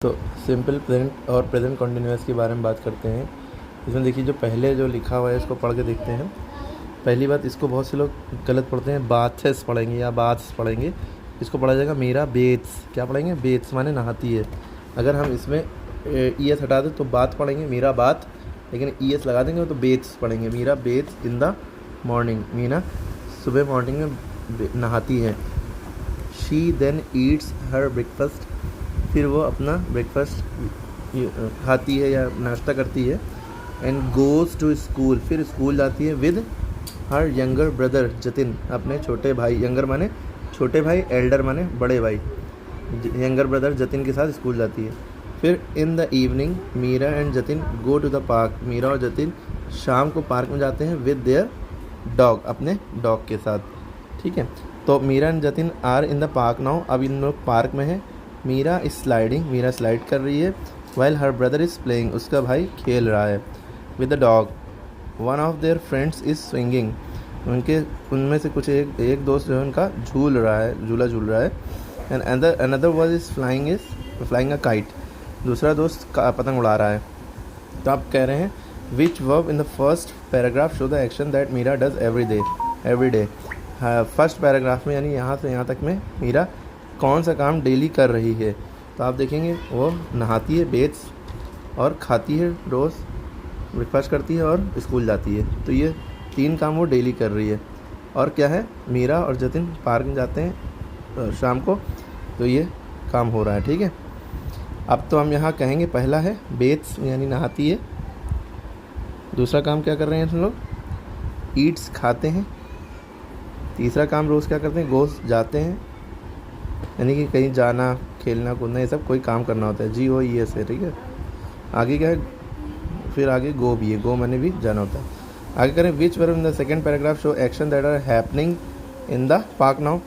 तो simple present और present continuous के बारे में बात करते हैं। इसमें देखिए जो पहले जो लिखा हुआ है इसको पढ़ के देखते हैं। पहली बात, इसको बहुत से लोग गलत पढ़ते हैं, बाथेस पढ़ेंगे या बाथ्स पढ़ेंगे। इसको पढ़ा जाएगा मीरा बेथ्स। क्या पढ़ेंगे? बेथ्स माने नहाती है। अगर हम इसमें ई एस हटा दें तो बात पढ़ेंगे मीरा बात, लेकिन ई एस लगा देंगे तो बेथ्स पढ़ेंगे। Meera baths in the morning. Meena सुबह मॉर्निंग में नहाती है। She then eats her breakfast. फिर वो अपना ब्रेकफास्ट खाती है या नाश्ता करती है। And goes to school. फिर स्कूल जाती है with her younger brother Jatin. अपने छोटे भाई, यंगर माने छोटे भाई, एल्डर माने बड़े भाई, यंगर ब्रदर जतिन के साथ स्कूल जाती है। फिर in the evening Meera and Jatin go to the park. Meera और जतिन शाम को पार्क में जाते हैं विद देयर डॉग, अपने डॉग के साथ। ठीक है, तो Meera and Jatin are in the park now. अब इन लोग पार्क में है। Meera is sliding. Meera slide कर रही है। While her brother is playing. उसका भाई खेल रहा है with the dog. One of their friends is swinging. उनमें से कुछ एक दोस्त जो है उनका झूल रहा है, झूला झूल रहा है। And another one is flying a kite. दूसरा दोस्त पतंग उड़ा रहा है। तो आप कह रहे हैं which verb in the first paragraph show the action that Meera does every day. First paragraph में यानी यहाँ से यहाँ तक में मीरा कौन सा काम डेली कर रही है। तो आप देखेंगे वो नहाती है, बेथ्स, और खाती है रोज़, ब्रेकफास्ट करती है और स्कूल जाती है। तो ये 3 काम वो डेली कर रही है। और क्या है, मीरा और जतिन पार्क में जाते हैं शाम को, तो ये काम हो रहा है। ठीक है, अब तो हम यहाँ कहेंगे पहला है बेथ्स यानी नहाती है। दूसरा काम क्या कर रहे हैं हम लोग? ईट्स खाते हैं। तीसरा काम रोज़ क्या करते हैं? गोस जाते हैं, यानी कि कहीं जाना, खेलना कूदना, ये सब कोई काम करना होता है। जी ओ ई एस है। ठीक है, आगे क्या है? फिर आगे गो भी है। गो माने भी जाना होता है। आगे करें which verb in the second paragraph show action that are happening in the park now.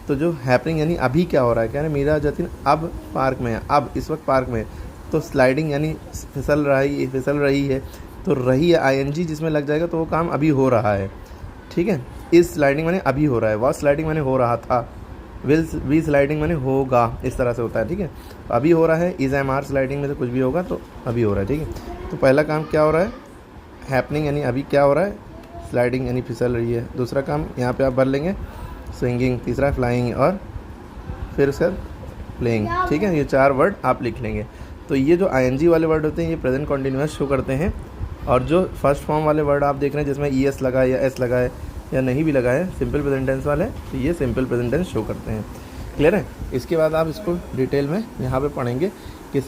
तो जो हैपनिंग यानी अभी क्या हो रहा है, क्या है, मीरा जतिन अब पार्क में है, अब इस वक्त पार्क में है। तो स्लाइडिंग यानी फिसल रही है, तो रही है आई एन जी जिसमें लग जाएगा, तो वो काम अभी हो रहा है। ठीक है, इस स्लाइडिंग माने अभी हो रहा है, वॉज स्लाइडिंग माने हो रहा था, विल बी स्लाइडिंग माने होगा, इस तरह से होता है। ठीक है, तो अभी हो रहा है। इज एम आर स्लाइडिंग में से कुछ भी होगा तो अभी हो रहा है। ठीक है, तो पहला काम क्या हो रहा है? हैपनिंग यानी अभी क्या हो रहा है? स्लाइडिंग यानी फिसल रही है। दूसरा काम यहाँ पे आप भर लेंगे स्विंगिंग। तीसरा फ्लाइंग, और फिर उसका प्लेइंग। ठीक है, ये 4 वर्ड आप लिख लेंगे। तो ये जो आई वाले वर्ड होते हैं ये प्रेजेंट कॉन्टिन्यूअस शो करते हैं। और जो फर्स्ट फॉर्म वाले वर्ड आप देख रहे हैं जिसमें ई एस लगा है या एस लगा है या नहीं भी लगा है, सिंपल प्रेजेंट टेंस वाले, तो ये सिंपल प्रेजेंट टेंस शो करते हैं। क्लियर है? इसके बाद आप इसको डिटेल में यहाँ पे पढ़ेंगे